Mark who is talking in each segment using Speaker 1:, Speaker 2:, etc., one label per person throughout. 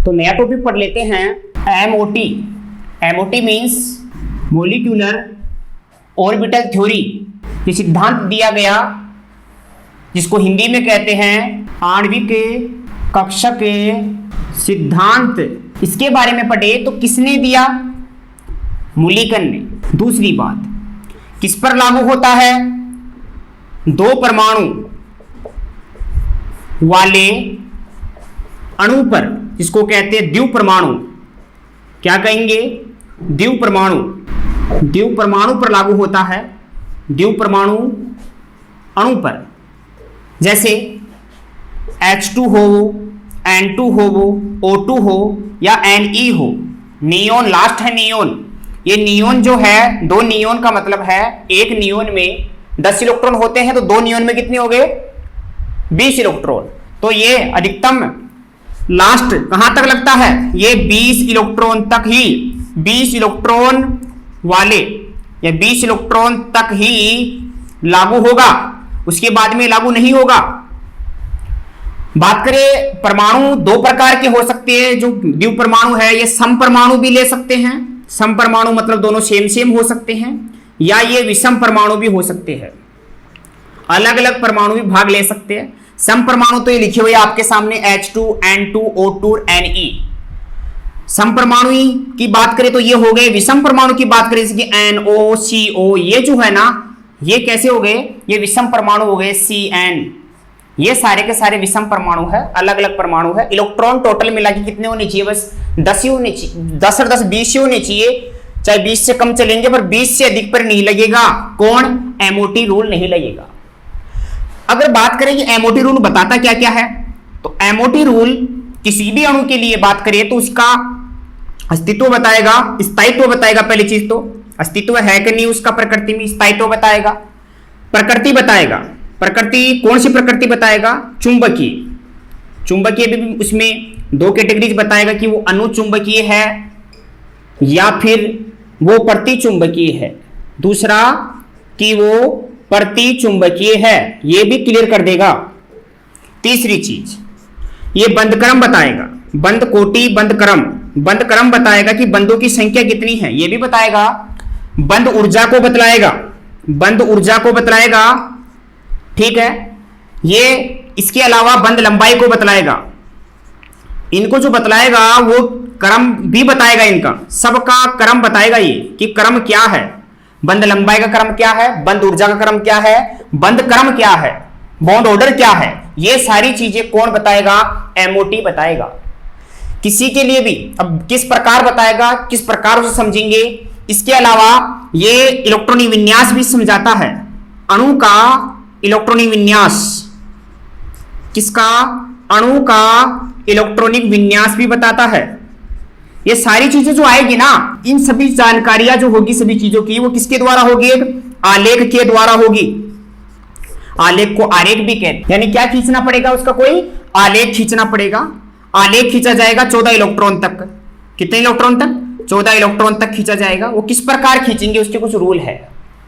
Speaker 1: तो नया टॉपिक पढ़ लेते हैं MOT. MOT means molecular orbital theory. ये सिद्धांत दिया गया जिसको हिंदी में कहते हैं आणविक कक्षा के सिद्धांत। इसके बारे में पढ़े तो किसने दिया? मुलिकन ने। दूसरी बात, किस पर लागू होता है? दो परमाणु वाले अणु पर, जिसको कहते हैं द्विव परमाणु। क्या कहेंगे? द्विव परमाणु। द्विव परमाणु पर लागू होता है, द्विव परमाणु अणु पर। जैसे H2 हो, N2 हो, O2 हो या Ne हो। नियोन लास्ट है, नियोन। ये नियोन जो है, दो नियोन का मतलब है एक नियोन में 10 इलेक्ट्रॉन होते हैं, तो दो नियोन में कितने हो गए? 20 इलेक्ट्रॉन। तो ये अधिकतम लास्ट कहां तक लगता है? ये 20 इलेक्ट्रॉन तक ही, 20 इलेक्ट्रॉन वाले या 20 इलेक्ट्रॉन तक ही लागू होगा, उसके बाद में लागू नहीं होगा। बात करें परमाणु, दो प्रकार के हो सकते हैं। जो द्विव परमाणु है, ये सम परमाणु भी ले सकते हैं। सम परमाणु मतलब दोनों सेम सेम हो सकते हैं, या ये विषम परमाणु भी हो सकते हैं। अलग अलग परमाणु भी भाग ले सकते हैं। सम परमाणु तो ये लिखे हुए आपके सामने H2, N2, O2, Ne। सम परमाणु की बात करें तो ये हो गए। विषम परमाणु की बात करें जैसे कि NO, CO, ये जो है ना, ये कैसे हो गए? ये विषम परमाणु हो गए, CN। ये सारे के सारे विषम परमाणु है, अलग अलग परमाणु है। इलेक्ट्रॉन टोटल मिला के कितने होने चाहिए? बस 10 ही होने चाहिए। 10 और 10 20 ही होने चाहिए। चाहे 20 से कम चलेंगे, पर 20 से अधिक पर नहीं लगेगा। कौन? एमओटी रूल नहीं लगेगा। अगर बात करें कि एमओटी रूल बताता क्या क्या है, तो एमओटी रूल किसी भी अणु के लिए बात करें तो उसका अस्तित्व बताएगा, स्थायित्व बताएगा। पहली चीज तो अस्तित्व है कि नहीं उसका प्रकृति में, स्थायित्व बताएगा, प्रकृति बताएगा। प्रकृति कौन सी प्रकृति बताएगा? चुंबकीय। चुंबकीय भी उसमें दो कैटेगरीज बताएगा कि वो अनुचुंबकीय है या फिर वो प्रतिचुंबकीय है। दूसरा कि वो प्रतिचुंबकीय है, ये भी क्लियर कर देगा। तीसरी चीज, ये बंध क्रम बताएगा। बंध कोटि, बंध क्रम। बंध क्रम बताएगा कि बंधों की संख्या कितनी है, ये भी बताएगा। बंध ऊर्जा को बतलाएगा, बंध ऊर्जा को बतलाएगा। ठीक है। ये इसके अलावा बंध लंबाई को बतलाएगा। इनको जो बतलाएगा वो क्रम भी बताएगा, इनका सबका क्रम बताएगा। ये कि क्रम क्या है, बंध लंबाई का क्रम क्या है, बंध ऊर्जा का क्रम क्या है, बंध क्रम क्या है, बॉन्ड ऑर्डर क्या है, ये सारी चीजें कौन बताएगा? एमओटी बताएगा। किसी के लिए भी अब किस प्रकार बताएगा, किस प्रकार उसे समझेंगे। इसके अलावा ये इलेक्ट्रॉनिक विन्यास भी समझाता है। अणु का इलेक्ट्रॉनिक विन्यास, किसका? अणु का इलेक्ट्रॉनिक विन्यास भी बताता है। ये सारी चीजें जो आएगी ना, इन सभी जानकारियां जो होगी सभी चीजों की, वो किसके द्वारा होगी? एक आलेख के द्वारा होगी। आलेख को आरेख भी कहते हैं। यानी क्या खींचना पड़ेगा? उसका कोई आलेख खींचना पड़ेगा। आलेख खींचा जाएगा 14 इलेक्ट्रॉन तक। कितने इलेक्ट्रॉन तक? 14 इलेक्ट्रॉन तक खींचा जाएगा। वो किस प्रकार खींचेंगे उसके कुछ रूल है।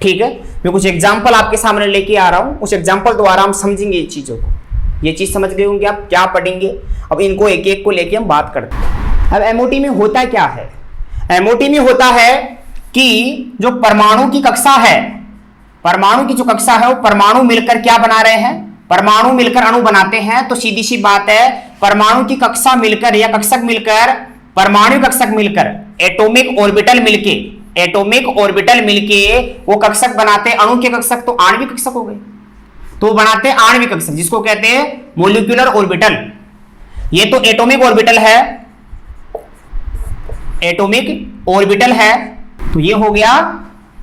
Speaker 1: ठीक है, मैं कुछ एग्जाम्पल आपके सामने लेके आ रहा हूं, उस एग्जाम्पल द्वारा हम समझेंगे ये चीजों को। ये चीज समझ गए होंगे आप, क्या पढ़ेंगे। अब इनको एक एक को लेके हम बात करते हैं। अब एमओटी में होता क्या है? एमओटी में होता है कि जो परमाणु की कक्षा है, परमाणु की जो कक्षा है, वो परमाणु मिलकर क्या बना रहे हैं? परमाणु मिलकर अणु बनाते हैं। तो सीधी सी बात है, परमाणु की कक्षा मिलकर या कक्षक मिलकर, परमाणु कक्षक मिलकर, एटॉमिक ऑर्बिटल मिलके, एटॉमिक ऑर्बिटल मिलके वो कक्षक बनाते हैं। अणु के कक्षक तो आणविक कक्षक हो गए, तो बनाते हैं आणविक कक्षक, जिसको कहते हैं मोलिकुलर ऑर्बिटल। ये तो एटॉमिक ऑर्बिटल है, एटॉमिक ऑर्बिटल है, तो ये हो गया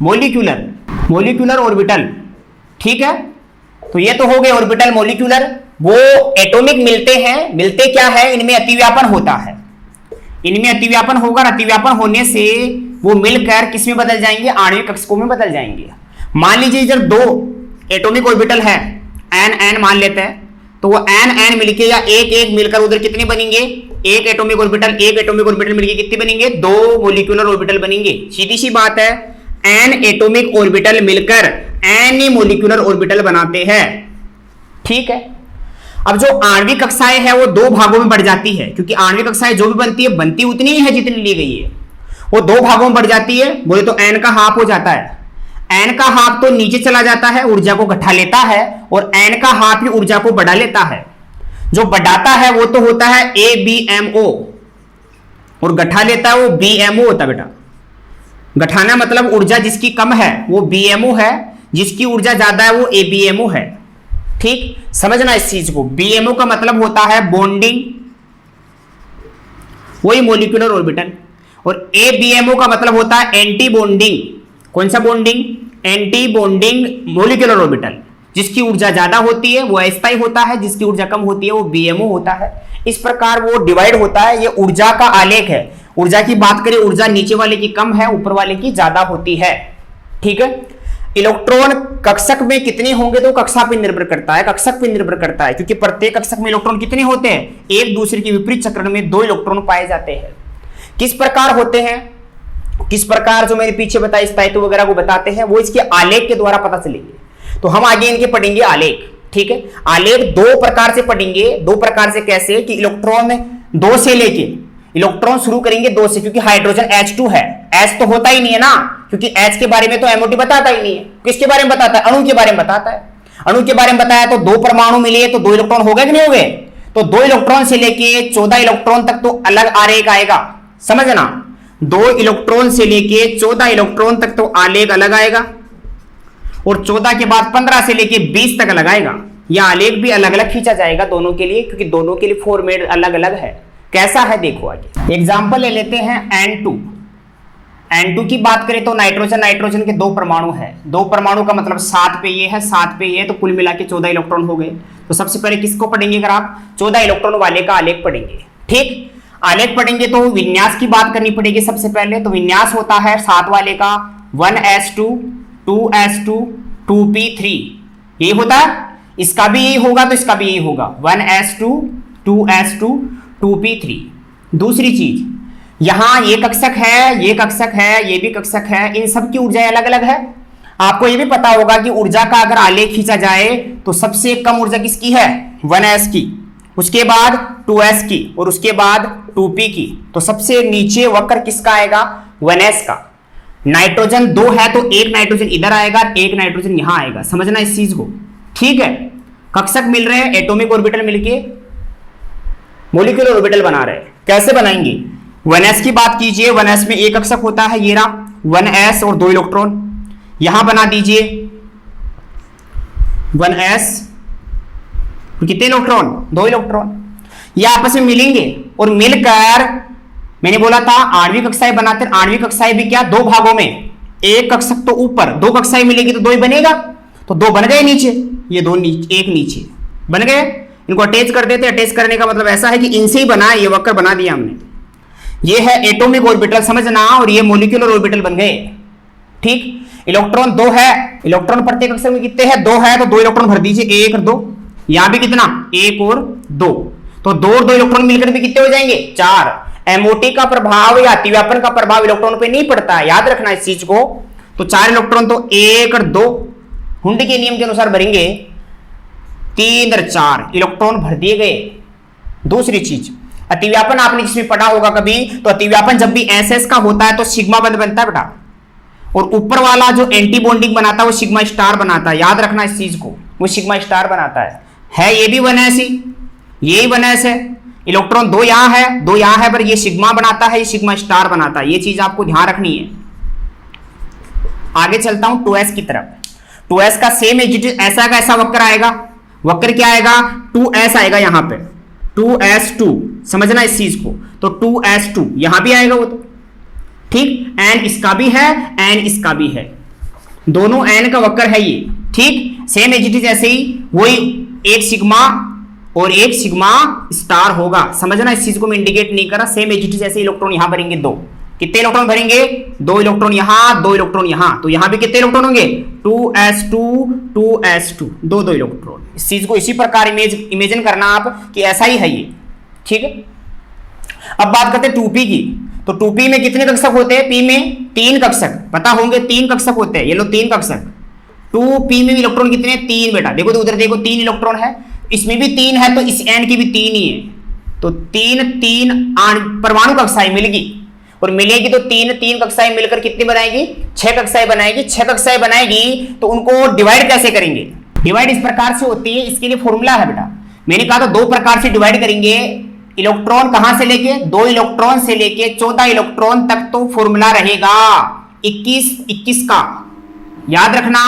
Speaker 1: मोलिकुलर, मोलिकुलर ऑर्बिटल। ठीक है, तो ये तो हो गए ऑर्बिटल मोलिकुलर। वो एटॉमिक मिलते हैं, मिलते क्या है? इनमें अतिव्यापन होता है, इनमें अतिव्यापन होगा। अतिव्यापन होने से वो मिलकर किस में बदल जाएंगे? आणविक कक्षकों में बदल जाएंगे। मान लीजिए जब दो एटॉमिक ऑर्बिटल है, एन एन मान लेते हैं, तो वो एन एन मिलके या एक एक मिलकर उधर कितने बनेंगे? एक एटॉमिक ऑर्बिटल, एक एटॉमिक ऑर्बिटल मिलके कितने बनेंगे? दो मोलिकुलर ऑर्बिटल बनेंगे। सीधी सी बात है, एन एटॉमिक ऑर्बिटल मिलकर एन मोलिकुलर ऑर्बिटल बनाते हैं। ठीक है। अब जो आणविक कक्षाएं है वो दो भागों में बढ़ जाती है, क्योंकि आणविक कक्षाएं जो भी बनती है बनती उतनी ही है जितनी ली गई है, वो दो भागों में बढ़ जाती है। बोले तो n का हाफ हो जाता है, n का हाफ तो नीचे चला जाता है, ऊर्जा को घटा लेता है, और n का हाफ ही ऊर्जा को बढ़ा लेता है। जो बढ़ाता है वो तो होता है ABMO, और घटा लेता है वो BMO होता है बेटा। घटाना मतलब ऊर्जा जिसकी कम है वो BMO है, जिसकी ऊर्जा ज्यादा है वो ABMO है। ठीक, समझना इस चीज को। BMO का मतलब होता है बॉन्डिंग, वही मॉलिक्यूलर ऑर्बिटल, और ABMO का मतलब होता है एंटी बॉन्डिंग। कौन सा bonding? Anti bonding molecular orbital. जिसकी ऊर्जा ज्यादा होती है वो अस्थायी होता है, जिसकी ऊर्जा कम होती है वो BMO होता है। इस प्रकार वो डिवाइड होता है। ये ऊर्जा का आलेख है। ऊर्जा की बात करें, ऊर्जा नीचे वाले की कम है, ऊपर वाले की ज्यादा होती है। ठीक है। इलेक्ट्रॉन कक्षक में कितने होंगे तो कक्षा पर निर्भर करता है, कक्षक पर निर्भर करता है, क्योंकि प्रत्येक कक्षक में इलेक्ट्रॉन कितने होते हैं? एक दूसरे के विपरीत चक्रण में 2 इलेक्ट्रॉन पाए जाते हैं। किस प्रकार होते हैं, किस प्रकार जो मैंने पीछे बताया स्थायित्व वगैरह को बताते हैं, वो इसके आलेख के द्वारा पता चलेंगे। तो हम आगे इनके पढ़ेंगे आलेख। ठीक है। आलेख दो प्रकार से पढ़ेंगे। दो प्रकार से कैसे? कि इलेक्ट्रॉन 2 से लेके, इलेक्ट्रॉन शुरू करेंगे 2 से, क्योंकि हाइड्रोजन H2 है, H तो होता ही नहीं है ना, क्योंकि H के बारे में तो MOT बताता ही नहीं है। किसके बारे में बताता है? अणु के बारे में बताता है। अणु के बारे में बताया तो 2 परमाणु मिले तो 2 इलेक्ट्रॉन हो गए कि नहीं हो गए? तो 2 इलेक्ट्रॉन से लेके 14 इलेक्ट्रॉन तक तो अलग आलेख आएगा। समझना, 2 इलेक्ट्रॉन से लेके 14 इलेक्ट्रॉन तक तो आलेख अलग आएगा, और 14 के बाद 15 से लेके 20 तक अलग आएगा। यह आलेख भी अलग अलग खींचा जाएगा दोनों के लिए, क्योंकि दोनों के लिए फॉर्मेट अलग अलग है। कैसा है देखो आगे। एग्जाम्पल ले लेते हैं N2। N2 की बात करें तो नाइट्रोजन के 2 परमाणु है। 2 परमाणु का मतलब 7 पे ये है, 7 पे ये है, तो कुल मिला के 14 इलेक्ट्रॉन हो गए। तो सबसे पहले किसको पढ़ेंगे? अगर आप 14 इलेक्ट्रॉन वाले का आलेख पढ़ेंगे। ठीक, आलेख पढ़ेंगे तो विन्यास की बात करनी पड़ेगी सबसे पहले। तो विन्यास होता है 7 वाले का 1s2 2s2 2p3, ये होता है। इसका भी यही होगा तो इसका भी यही होगा, 1s2 2s2 2p3। दूसरी चीज, यहां ये कक्षक है, ये कक्षक है, ये भी कक्षक है, इन सब की ऊर्जा अलग अलग है। आपको ये भी पता होगा कि ऊर्जा का अगर आलेख खींचा जाए तो सबसे कम ऊर्जा किसकी है? 1s की, उसके बाद 2s की, और उसके बाद 2p की। तो सबसे नीचे वक्र किसका आएगा? 1s का। नाइट्रोजन 2 है तो एक नाइट्रोजन इधर आएगा, एक नाइट्रोजन यहां आएगा। समझना इस चीज को। ठीक है। कक्षक मिल रहे हैं, एटॉमिक ऑर्बिटल मिलके मॉलिक्यूलर ऑर्बिटल बना रहे हैं। कैसे बनाएंगे? 1s की बात कीजिए, 1s में एक कक्षक होता है, ये रहा 1s और 2 इलेक्ट्रॉन। यहां बना दीजिए 1s, कितने इलेक्ट्रॉन? 2 इलेक्ट्रॉन। ये आपस में मिलेंगे और मिलकर, मैंने बोला था आणविक कक्षाएं बनाते हैं। आणविक कक्षाएं भी क्या? 2 भागों में, एक कक्षक तो ऊपर, 2 कक्षाएं मिलेगी तो 2 ही बनेगा। तो 2 बन गए नीचे, ये 2 नीचे, एक नीचे बन गए। इनको अटैच कर देते। अटैच करने का मतलब ऐसा है कि इनसे ही बना, ये वक्र बना दिया हमने। ये है एटॉमिक ऑर्बिटल, समझना, और ये मॉलिक्यूलर ऑर्बिटल बन गए। ठीक। इलेक्ट्रॉन 2 है, इलेक्ट्रॉन प्रत्येक कक्षक में कितने हैं? 2 है, तो 2 इलेक्ट्रॉन भर दीजिए, 1 और 2। यहां भी कितना? 1 और 2। तो 2 और 2 इलेक्ट्रॉन मिलकर भी कितने हो जाएंगे? 4। MOT का प्रभाव या अतिव्यापन का प्रभाव इलेक्ट्रॉन पे नहीं पड़ता है, याद रखना इस चीज को। तो 4 इलेक्ट्रॉन तो 1 और 2 हुंडी के नियम के अनुसार भरेंगे, 3 और 4 इलेक्ट्रॉन भर दिए गए। दूसरी चीज, अतिव्यापन आपने जिसमें पढ़ा होगा कभी, तो अतिव्यापन जब भी SS का होता है तो सिग्मा बंद बनता है बेटा, और ऊपर वाला जो एंटी बॉन्डिंग बनाता है वो सिग्मा स्टार बनाता है। याद रखना इस चीज को, वो सिग्मा स्टार बनाता है। ये भी 1s ही, ये ही 1s है। इलेक्ट्रॉन 2 यहां है, 2 यहां है, पर ये सिग्मा बनाता है, ये सिग्मा स्टार बनाता है। ये चीज आपको ध्यान रखनी है। आगे चलता हूं 2s की तरफ। 2s का सेम ऐसा का ऐसा वक्र आएगा। वक्र क्या आएगा? 2s आएगा यहां पे, 2s2। समझना इस चीज को। तो 2s2 यहां भी आएगा वो तो। ठीक। n इसका भी है, n इसका भी है, दोनों n का वक्र है ये। ठीक। सेम एजिटी ऐसे ही, वही एक सिग्मा और एक सिग्मा स्टार होगा। समझना इस चीज को, मैं इंडिकेट नहीं करा। सेम एजिटी जैसे इलेक्ट्रॉन यहां भरेंगे 2। कितने इलेक्ट्रॉन भरेंगे? 2 इलेक्ट्रॉन यहां, 2 इलेक्ट्रॉन यहां। तो यहां भी कितने इलेक्ट्रॉन होंगे? 2s2 2s2, 2 electron. इस चीज को इसी प्रकार इमेजिन करना आप कि ऐसा ही है ये। ठीक है। अब बात करते हैं 2p की। तो 2p में कितने कक्षक होते हैं? p में 3 कक्षक, पता होंगे 3 कक्षक होते हैं। ये लो 3 कक्षक। 2p में इलेक्ट्रॉन कितने? 3 बेटा। देखो तो उधर देखो, 3 इलेक्ट्रॉन है। इसमें भी 3 है तो इस एंड की भी 3 ही है, तो 3 3 परमाणु कक्षाएं मिलेगी, और मिलेगी तो 3 3 कक्षाएं मिलकर कितनी बनाएगी, 6 कक्षाएं बनाएगी। 6 कक्षाएं बनाएगी तो उनको डिवाइड कैसे करेंगे, डिवाइड इस प्रकार से होती है, इसके लिए फॉर्मूला है बेटा। मैंने कहा तो 2 प्रकार से डिवाइड करेंगे। इलेक्ट्रॉन कहां से लेके, 2 इलेक्ट्रॉन से लेके 14 इलेक्ट्रॉन तक तो फॉर्मूला रहेगा 21 21 का, याद रखना।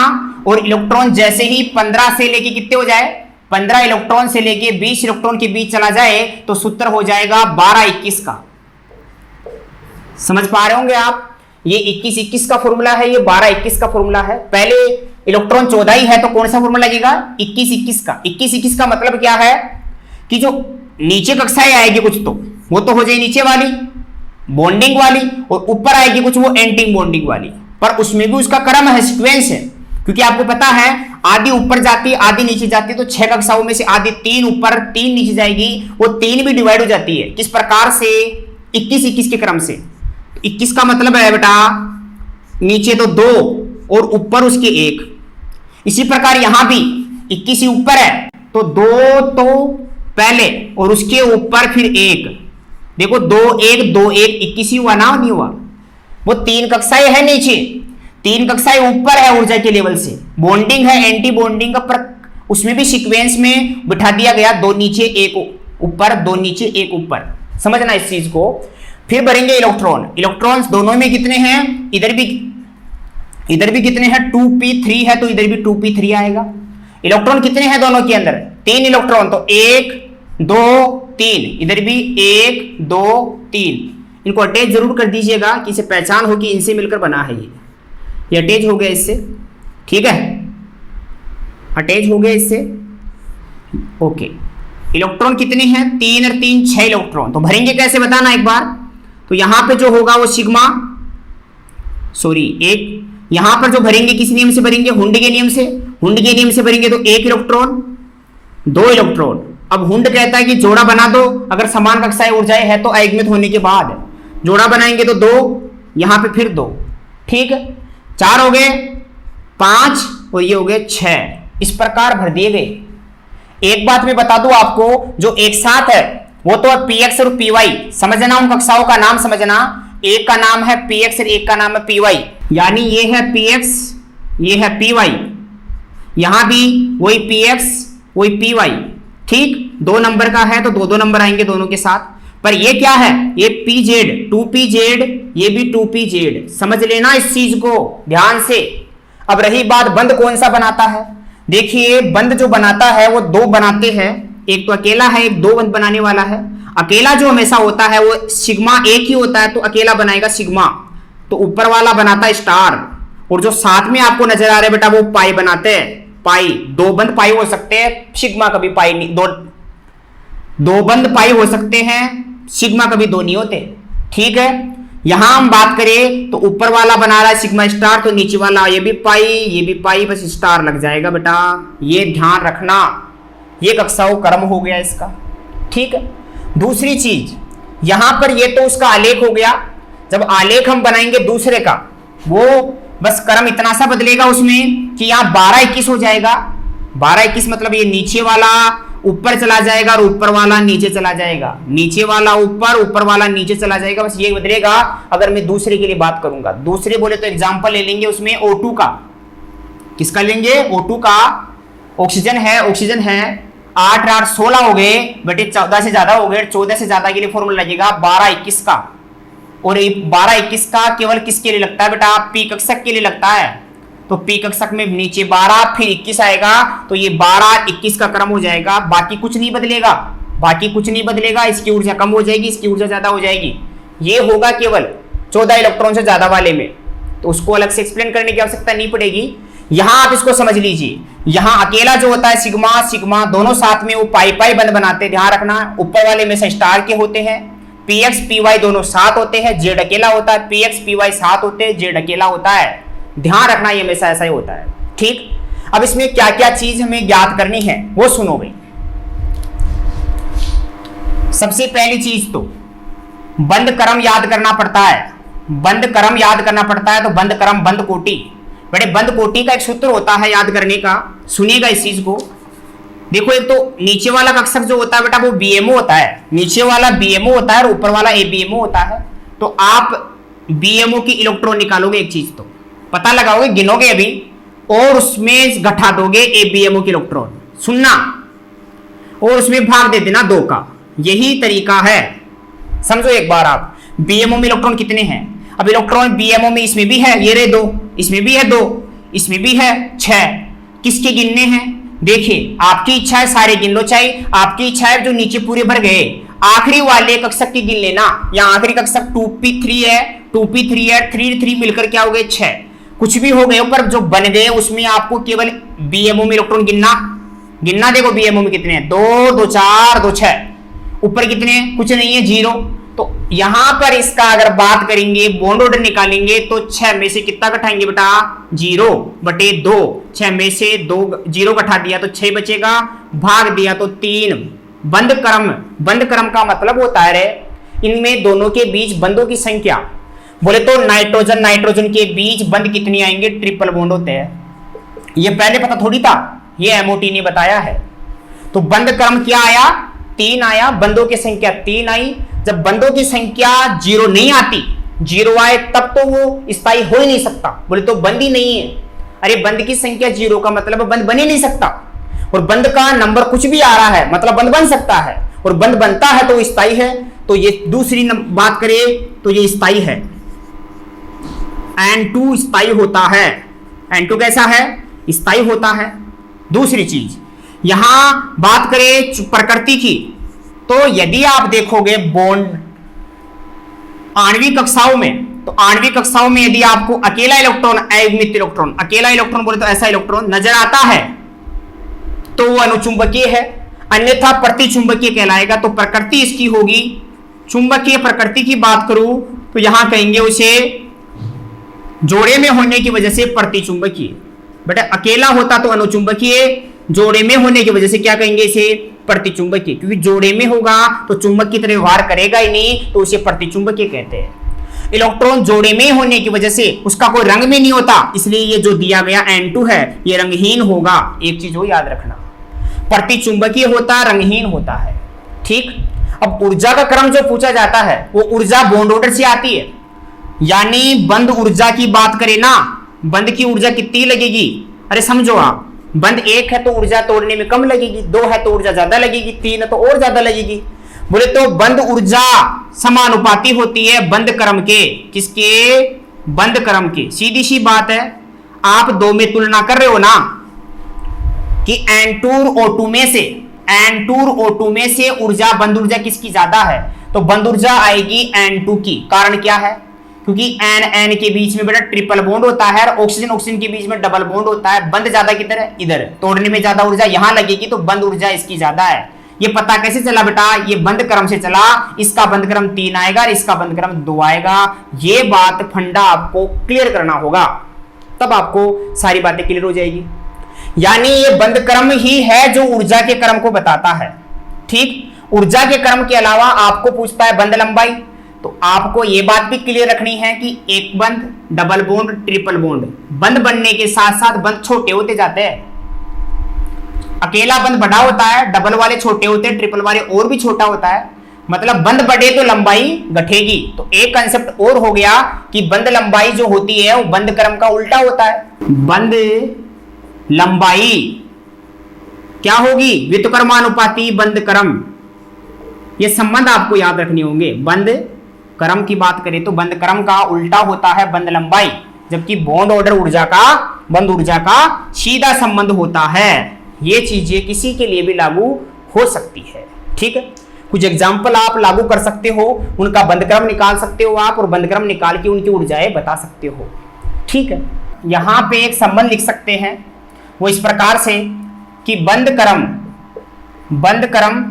Speaker 1: और इलेक्ट्रॉन जैसे ही 15 से लेके कितने हो जाए, 15 इलेक्ट्रॉन से लेके 20 इलेक्ट्रॉन के बीच चला जाए तो सूत्र हो जाएगा 12 21 का। समझ पा रहे होंगे आप, ये 21 21 का फॉर्मूला है, ये 12 21 का फॉर्मूला है। पहले इलेक्ट्रॉन 14 ही है तो कौन सा फॉर्मूला लगेगा, 21 21 का। 21 21 का मतलब क्या है कि जो नीचे कक्षाएं आएगी कुछ तो वो तो हो जाए नीचे वाली बॉन्डिंग वाली, और ऊपर आएगी कुछ वो एंटी बॉन्डिंग वाली, पर उसमें भी उसका क्रम है, सीक्वेंस है। क्योंकि आपको पता है आधी ऊपर जाती है आधी नीचे जाती है, तो 6 कक्षाओं में से आधी 3 ऊपर 3 नीचे जाएगी, वो 3 भी डिवाइड हो जाती है। किस प्रकार से, 21 21 के क्रम से। 21 का मतलब है बेटा नीचे तो 2 और ऊपर उसके 1। इसी प्रकार यहां भी 21 ही ऊपर है तो 2 तो पहले और उसके ऊपर फिर 1। देखो 2 1 2 1 21 ही हुआ ना, नहीं हुआ। वो 3 कक्षाएं है नीचे, 3 कक्षाएं ऊपर है ऊर्जा के लेवल से, बॉन्डिंग है एंटी बॉन्डिंग का, पर उसमें भी सीक्वेंस में बिठा दिया गया, 2 नीचे 1 ऊपर, 2 नीचे 1 ऊपर। समझना इस चीज को। फिर भरेंगे इलेक्ट्रॉन। इलेक्ट्रॉन्स दोनों में कितने हैं, इधर भी कितने हैं, 2p3 है तो इधर भी 2p3 आएगा। इलेक्ट्रॉन कितने हैं दोनों के अंदर, 3 इलेक्ट्रॉन, तो 1 2 3, इधर भी 1 2 3। इनको अटैच जरूर कर दीजिएगा कि इसे पहचान हो कि इनसे मिलकर बना है ये अटैच हो गया इससे, ठीक है, अटैच हो गया इससे। ओके, इलेक्ट्रॉन कितने हैं, 3 और 3 6 इलेक्ट्रॉन। तो भरेंगे कैसे बताना एक बार। तो यहां पे जो होगा वो सिग्मा, एक यहां पर जो भरेंगे किस नियम से भरेंगे, हुंड के नियम से। हुंड के नियम से भरेंगे तो 1 इलेक्ट्रॉन 2 इलेक्ट्रॉन। अब हुंड कहता है कि जोड़ा बना दो, अगर समान कक्षाएं ऊर्जाएं है तो अयुग्मित होने के बाद जोड़ा बनाएंगे तो 2, यहां पे फिर 2, ठीक है, 4 हो गए, 5 और ये हो गए 6। इस प्रकार भर दिए गए। एक बात मैं बता दूं आपको, जो एक साथ है वो तो px और py, समझना, उन कक्षाओं का नाम समझना। एक का नाम है px और एक का नाम है py, यानी ये है px ये है py, यहां भी वही px वही py, ठीक। 2 नंबर का है तो 2 नंबर आएंगे दोनों के साथ। पर ये क्या है, ये pz 2pz, ये भी 2pz। समझ लेना इस चीज को ध्यान से। अब रही बात बंद कौन सा बनाता है, देखिए बंद जो बनाता है वो 2 बनाते हैं, एक तो अकेला है, एक 2 बंद बनाने वाला है। अकेला जो हमेशा होता है वो सिग्मा 1 ही होता है तो अकेला बनाएगा सिग्मा, तो ऊपर वाला बनाता है स्टार, और जो साथ में आपको नजर आ रहा है बेटा वो पाई बनाते हैं। पाई 2 बंद पाई हो सकते हैं, सिग्मा कभी पाई नहीं, 2 बंद पाई हो सकते हैं, सिग्मा कभी 2 नहीं होते, ठीक है। यहां हम बात करें तो ऊपर वाला बना रहा है सिग्मा स्टार, तो नीचे वाला ये भी पाई बस स्टार लग जाएगा बेटा, ये ध्यान रखना। ये कक्षाओं क्रम हो गया इसका, ठीक है। दूसरी चीज यहां पर ये तो उसका आलेख हो गया। जब आलेख हम बनाएंगे दूसरे का, वो बस क्रम इतना सा बदलेगा उसमें कि यहां 12 21 हो जाएगा। 12 21 मतलब ये नीचे वाला ऊपर चला जाएगा और ऊपर वाला नीचे चला जाएगा, नीचे वाला ऊपर वाला नीचे चला जाएगा, बस ये बदलेगा। अगर मैं दूसरे के लिए बात करूंगा, दूसरे बोले तो एग्जांपल ले लेंगे उसमें O2 का। किसका लेंगे, O2 का। ऑक्सीजन है 8 8 16 हो गए बेटे, 14 से ज्यादा हो गए। 14 से ज्यादा के लिए फॉर्मूला लगेगा 12 21 का, और 12 21 का केवल किसके लिए लगता है बेटा, पी कक्षक के लिए लगता है। तो पी कक्षक में नीचे 12 फिर 21 आएगा, तो ये 12 21 का क्रम हो जाएगा। बाकी कुछ नहीं बदलेगा, इसकी ऊर्जा कम हो जाएगी, इसकी ऊर्जा ज्यादा हो जाएगी। ये होगा केवल 14 इलेक्ट्रॉन से ज्यादा वाले में, तो उसको अलग से एक्सप्लेन करने की आवश्यकता नहीं पड़ेगी। यहां आप इसको समझ लीजिए, यहां अकेला जो होता है सिग्मा दोनों साथ में वो पाई बंद बनाते हैं, ध्यान रखना। ऊपर वाले में से स्टार के होते हैं, px py दोनों साथ होते हैं, z अकेला होता है, px py साथ होते हैं, z अकेला होता है। ध्यान रखना ये हमेशा ऐसा ही होता है, ठीक। अब इसमें क्या क्या चीज हमें ज्ञात करनी है वो सुनो भाई। सबसे पहली चीज तो बंद क्रम याद करना पड़ता है, तो बंद क्रम बंद कोटि। बड़े बंद कोटि का एक सूत्र होता है याद करने का, सुनिएगा इस चीज को। देखो एक तो नीचे वाला कक्षक जो होता है बेटा वो बीएमओ होता है, नीचे वाला बीएमओ होता है और ऊपर वाला एबीएमओ होता है। तो आप बीएमओ की इलेक्ट्रॉन निकालोगे, एक चीज तो पता लगाओगे, गिनोगे अभी, और उसमें घटा दोगे एबीएमओ की इलेक्ट्रॉन, सुनना, और उसमें भाग दे देना 2 का। यही तरीका है, समझो एक बार आप। बीएमओ में इलेक्ट्रॉन कितने हैं? अब इलेक्ट्रॉन बीएमओ में इसमें भी है, ये रहे 2, इसमें भी है 2, इसमें भी है 6। किसके गिनने हैं? देखिए आपकी इच्छा है सारे गिन लो, चाहे आपकी इच्छा है जो नीचे पूरे भर गए आखिरी वाले कक्षक की गिन लेना। या आखिरी कक्षक 2p3 है, 2p3 है, 3 मिलकर क्या हो गए 6, कुछ भी हो गए, पर जो बन गए उसमें आपको केवल बीएमओ में इलेक्ट्रॉन गिनना। देखो बीएमओ में कितने हैं, 2, 2 4, 2 6, ऊपर कितने हैं? कुछ नहीं है, 0। तो यहां पर इसका अगर बात करेंगे, बॉन्ड ऑर्डर निकालेंगे तो 6 में से कितना घटाएंगे बेटा? 0/2। 6 में से 2 0 घटा दिया तो 6 बचेगा, भाग दिया तो 3। बंद क्रम का मतलब होता है रे इनमें दोनों के बीच बंदों की संख्या। बोले तो नाइट्रोजन के बीच बंद कितनी आएंगे? ट्रिपल बॉन्ड होते हैं। ये पहले पता थोड़ी था, ये एमओटी ने बताया है। तो बंद क्रम क्या आया? 3 आया, बंदों की संख्या 3 आई। जब बंदों की संख्या 0 नहीं आती, 0 आए तब तो वो स्थायी हो ही नहीं सकता। बोले तो बंद ही नहीं है। अरे बंद की संख्या 0 का मतलब बंद बन ही नहीं सकता, और बंद का नंबर कुछ भी आ रहा है मतलब बंद बन सकता है, और बंद बनता है तो स्थायी है। तो ये दूसरी बात करें तो ये स्थायी है, N2 स्थायी होता है। N2 कैसा है? स्थायी होता है। दूसरी चीज यहां बात करें प्रकृति की, तो यदि आप देखोगे बॉन्ड आणविक कक्षाओं में, तो आणविक कक्षाओं में यदि आपको अकेला इलेक्ट्रॉन, अयुग्मित इलेक्ट्रॉन, अकेला इलेक्ट्रॉन बोले तो ऐसा इलेक्ट्रॉन नजर आता है तो वो अनुचुंबकीय है, अन्यथा प्रतिचुंबकीय कहलाएगा। तो प्रकृति इसकी होगी चुंबकीय। प्रकृति की बात करूं तो यहां कहेंगे उसे जोड़े में होने की वजह से प्रतिचुंबकीय। बेटा अकेला होता तो अनुचुंबकीय, जोड़े में होने की वजह से क्या कहेंगे इसे? प्रतिचुंबकीय। क्योंकि जोड़े में होगा तो चुंबक की तरह व्यवहार करेगा ही नहीं, तो उसे प्रतिचुंबकीय कहते हैं। इलेक्ट्रॉन जोड़े में होने की वजह से उसका कोई रंग में नहीं होता, इसलिए ये जो दिया गया N2 है ये रंगहीन होगा। एक चीज हो याद रखना, प्रतिचुंबकीय होता रंगहीन होता है। ठीक। अब ऊर्जा का क्रम जो पूछा जाता है वो ऊर्जा बॉन्ड ऑर्डर से आती है। यानी बंद ऊर्जा की बात करें ना, बंद की ऊर्जा कितनी लगेगी? अरे समझो आप, बंद 1 है तो ऊर्जा तोड़ने में कम लगेगी, 2 है तो ऊर्जा ज्यादा लगेगी, 3 है तो और ज्यादा लगेगी। बोले तो बंद ऊर्जा समानुपाती होती है बंद क्रम के। किसके? बंद क्रम के। सीधी सी बात है, आप 2 में तुलना कर रहे हो ना कि N2O2 में से ऊर्जा, बंद ऊर्जा किसकी ज्यादा है? तो बंद ऊर्जा आएगी N2 की। कारण क्या है? क्योंकि N के बीच में बेटा ट्रिपल बॉन्ड होता है और ऑक्सीजन के बीच में डबल बॉन्ड होता है। बंद ज्यादा किधर है? इधर। तोड़ने में ज्यादा ऊर्जा यहां लगेगी, तो बंद ऊर्जा इसकी ज्यादा है। ये पता कैसे चला बेटा? ये बंद क्रम से चला। इसका बंद क्रम 3 आएगा और इसका बंद क्रम 2 आएगा। ये बात फंडा आपको क्लियर करना होगा, तब आपको सारी बातें क्लियर हो जाएगी। यानी ये बंद क्रम ही है जो ऊर्जा के क्रम को बताता है। ठीक। ऊर्जा के क्रम के अलावा आपको पूछता है बंद लंबाई, तो आपको यह बात भी क्लियर रखनी है कि एक बंद, डबल बॉन्ड, ट्रिपल बॉन्ड, बंद बनने के साथ साथ बंद छोटे होते जाते हैं। अकेला बंद बड़ा होता है, डबल वाले छोटे होते हैं, ट्रिपल वाले और भी छोटा होता है। मतलब बंद बढ़े तो लंबाई घटेगी। तो एक कंसेप्ट और हो गया कि बंद लंबाई जो होती है वो बंद क्रम का उल्टा होता है। बंद लंबाई क्या होगी? व्युत्क्रमानुपाती बंद क्रम। ये संबंध आपको याद रखने होंगे। बंद क्रम की बात करें तो बंद क्रम का उल्टा होता है बंद लंबाई, जबकि बॉन्ड ऑर्डर ऊर्जा का बंद ऊर्जा का सीधा संबंध होता है। ये चीजें किसी के लिए भी लागू हो सकती है। ठीक है। कुछ एग्जाम्पल आप लागू कर सकते हो, उनका बंद क्रम निकाल सकते हो आप, और बंद क्रम निकाल के उनकी ऊर्जाएं बता सकते हो। ठीक है। यहां पे एक संबंध लिख सकते हैं, वो इस प्रकार से कि बंद क्रम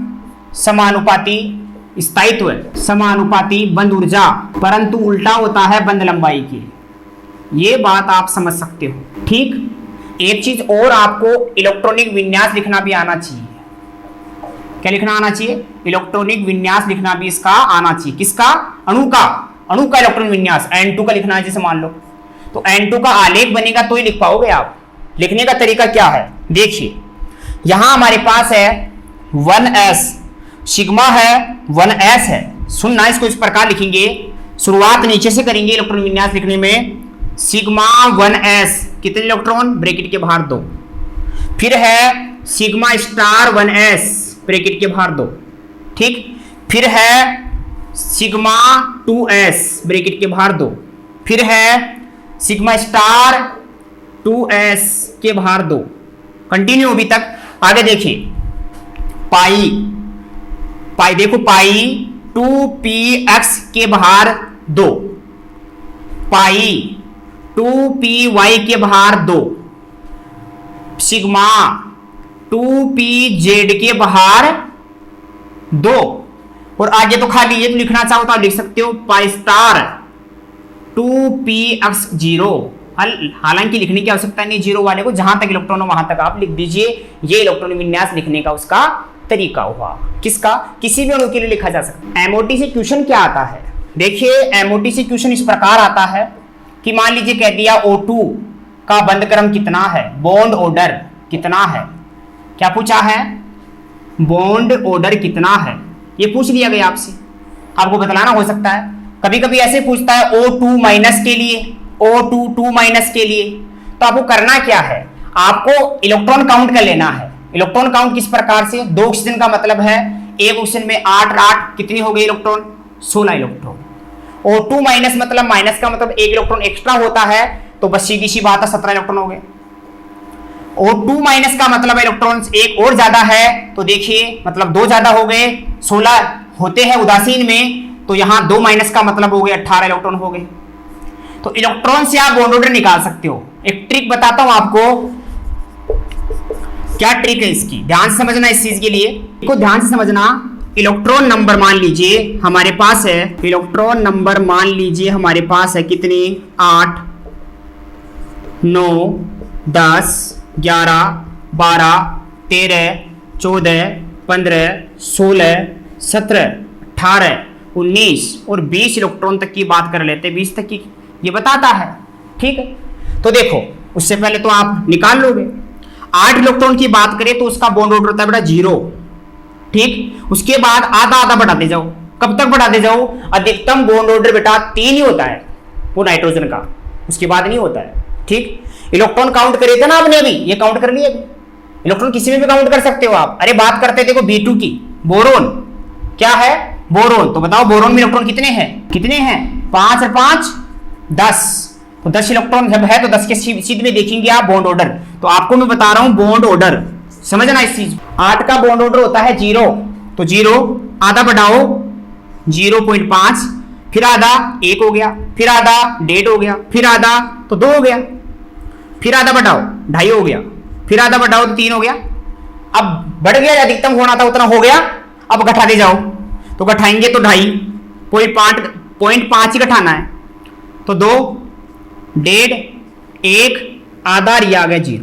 Speaker 1: समानुपाती स्थायित्व, समानुपाती बंद ऊर्जा, परंतु उल्टा होता है बंद लंबाई की। ये बात आप समझ सकते हो। ठीक। एक चीज और, आपको इलेक्ट्रॉनिक विन्यास लिखना भी आना चाहिए। क्या लिखना आना चाहिए? इलेक्ट्रॉनिक विन्यास लिखना भी इसका आना चाहिए। किसका? अणु का इलेक्ट्रॉनिक विन्यास N2 का लिखना है। जैसे मान लो तो N2 का आलेख बनेगा तो ही लिख पाओगे आप। लिखने का तरीका क्या है देखिए, यहां हमारे पास है 1s, सिग्मा है 1s है। सुनना, इसको इस प्रकार लिखेंगे, शुरुआत नीचे से करेंगे इलेक्ट्रॉन विन्यास लिखने में। सिग्मा 1s कितने इलेक्ट्रॉन, ब्रैकेट के बाहर 2। फिर है सिग्मा स्टार 1s ब्रैकेट के बाहर 2, ठीक। फिर है सिग्मा 2s ब्रैकेट के बाहर 2। फिर है सिग्मा स्टार 2s के बाहर 2। कंटिन्यू अभी तक, आगे देखिए। पाई, पाई देखो, पाई 2px के बाहर 2, पाई 2py के बाहर 2, सिग्मा 2pz के बाहर 2। और आगे तो खाली ये तो लिखना चाहो तो आप लिख सकते हो पाई स्टार 2px0। हालांकि लिखने की आवश्यकता नहीं जीरो वाले को, जहां तक इलेक्ट्रॉन हो वहां तक आप लिख दीजिए। ये इलेक्ट्रॉन विन्यास लिखने का उसका तरीका हुआ। किसका, किसी भी अणु के लिए लिखा जा सकता है। एमओटी से क्वेश्चन क्या आता है, देखिए एमओटी से क्वेश्चन इस प्रकार आता है कि मान लीजिए कह दिया O2 का बंध क्रम कितना है, बॉन्ड ऑर्डर कितना है। क्या पूछा है, बॉन्ड ऑर्डर कितना है, ये पूछ लिया गया आपसे, आपको बतलाना हो सकता है। कभी कभी ऐसे पूछता है O2 माइनस के लिए, O2 2 माइनस के लिए, तो आपको करना क्या है, आपको इलेक्ट्रॉन काउंट कर लेना है। इलेक्ट्रॉन काउंट किस प्रकार से, 2 ऑक्सीजन का मतलब है एक ऑक्सीजन में 8 कितनी हो गई इलेक्ट्रॉन, 16 इलेक्ट्रॉन। O2 माइनस मतलब, माइनस का मतलब 1 इलेक्ट्रॉन एक्स्ट्रा होता है, तो बस सीधी सी बात है 17 इलेक्ट्रॉन हो गए। O2 माइनस का मतलब इलेक्ट्रॉन एक और ज्यादा है, तो देखिए मतलब 2 ज्यादा हो गए, 16 होते हैं उदासीन में, तो यहां 2 माइनस का मतलब हो गए 18 इलेक्ट्रॉन हो गए। तो इलेक्ट्रॉन से आप बॉन्ड ऑर्डर निकाल सकते हो। एक ट्रिक बताता हूं आपको, क्या ट्रिक है इसकी, ध्यान से समझना। इस चीज के लिए को ध्यान से समझना। इलेक्ट्रॉन नंबर मान लीजिए हमारे पास है, इलेक्ट्रॉन नंबर मान लीजिए हमारे पास है कितनी, 8 9 10 11 12 13 14 15 16 17 18 19 और 20 इलेक्ट्रॉन तक की बात कर लेते हैं, 20 तक की ये बताता है, ठीक है। तो देखो उससे पहले तो आप निकाल लोगे। 8 इलेक्ट्रॉन की बात करें तो उसका बॉन्ड ऑर्डर होता है बेटा 0, ठीक। उसके बाद आधा आधा बढ़ाते जाओ, कब तक बढ़ाते जाओ, अधिकतम बॉन्ड ऑर्डर बेटा 3 ही होता है वो नाइट्रोजन का, उसके बाद नहीं होता है, ठीक। इलेक्ट्रॉन काउंट करे थे ना आपने अभी, ये काउंट कर लिए अभी। इलेक्ट्रॉन किसी में भी काउंट कर सकते हो आप। अरे बात करते देखो B2 की, बोरोन क्या है, बोरोन। तो बताओ बोरोन में इलेक्ट्रॉन कितने हैं, कितने हैं, 5 और 5 10, तो 10 इलेक्ट्रॉन जब है तो 10 के सीध में देखेंगे आप बॉन्ड ऑर्डर। तो आपको मैं बता रहा हूं बॉन्ड ऑर्डर, समझना इस चीज। 8 का बॉन्ड ऑर्डर होता है 0, तो 0 आधा बढ़ाओ 0.5, फिर आधा 1 हो गया, फिर आधा 1.5 हो गया, फिर आधा तो 2 हो गया, फिर आधा बढ़ाओ 2.5 हो गया, फिर आधा बढ़ाओ तो 3 हो गया। अब बढ़ गया, अधिकतम होना था उतना हो गया, अब घटाते जाओ। तो घटाएंगे तो 2.5 0.5 ही घटाना है, तो 2 1.5 1 आधा रिया आ गया 0।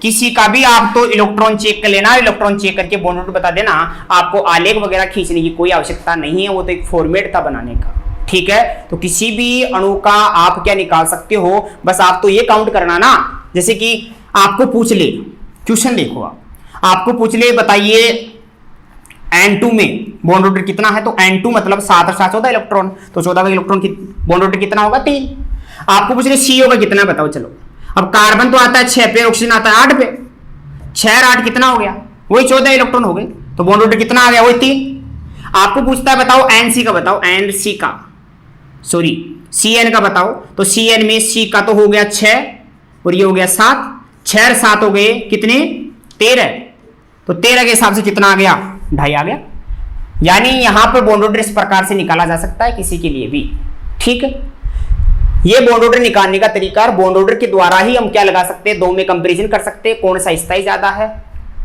Speaker 1: किसी का भी आप तो इलेक्ट्रॉन चेक कर लेना, इलेक्ट्रॉन चेक करके बॉन्ड ऑर्डर बता देना। आपको आलेख वगैरह खींचने की कोई आवश्यकता नहीं है, वो तो एक फॉर्मेट था बनाने का, ठीक है। तो किसी भी अणु का आप क्या निकाल सकते हो, बस आप तो ये काउंट करना ना। जैसे कि आपको पूछ ले क्वेश्चन, देखो आपको पूछ ले बताइए N2 में बॉन्ड ऑर्डर कितना है, तो N2 मतलब 7 और 7 14 इलेक्ट्रॉन, तो 14 का इलेक्ट्रॉन बॉन्ड ऑर्डर कितना होगा, 3। आपको पूछ ले CO का कितना बताओ, चलो। अब कार्बन तो आता है 6 पे, ऑक्सीजन आता है 8 पे, 6 और 8 कितना हो गया, वही 14 इलेक्ट्रॉन हो गए, तो बॉन्ड ऑर्डर कितना आ गया, वही 3। आपको पूछता है बताओ NC का, बताओ NC का, सॉरी CN का बताओ, तो CN में C का तो हो गया 6 और ये हो गया 7, 6 और 7 हो गए कितने, 13, तो 13 के हिसाब से कितना आ गया, 2.5 आ गया। यानी यहां पर बॉन्ड ऑर्डर इस प्रकार से निकाला जा सकता है किसी के लिए भी, ठीक है। ये बॉन्ड ऑर्डर निकालने का तरीका है। बॉन्ड ऑर्डर के द्वारा ही हम क्या लगा सकते हैं, 2 में कंपैरिजन कर सकते हैं, कौन सा स्थायी ज्यादा है,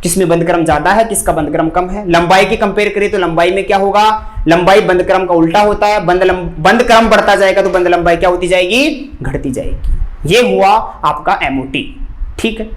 Speaker 1: किसमें बंधक्रम ज्यादा है, किसका बंधक्रम कम है। लंबाई की कंपेयर करें तो लंबाई में क्या होगा, लंबाई बंधक्रम का उल्टा होता है, बंधक्रम बढ़ता जाएगा तो बंध लंबाई क्या होती जाएगी, घटती जाएगी। ये हुआ आपका MOT, ठीक है।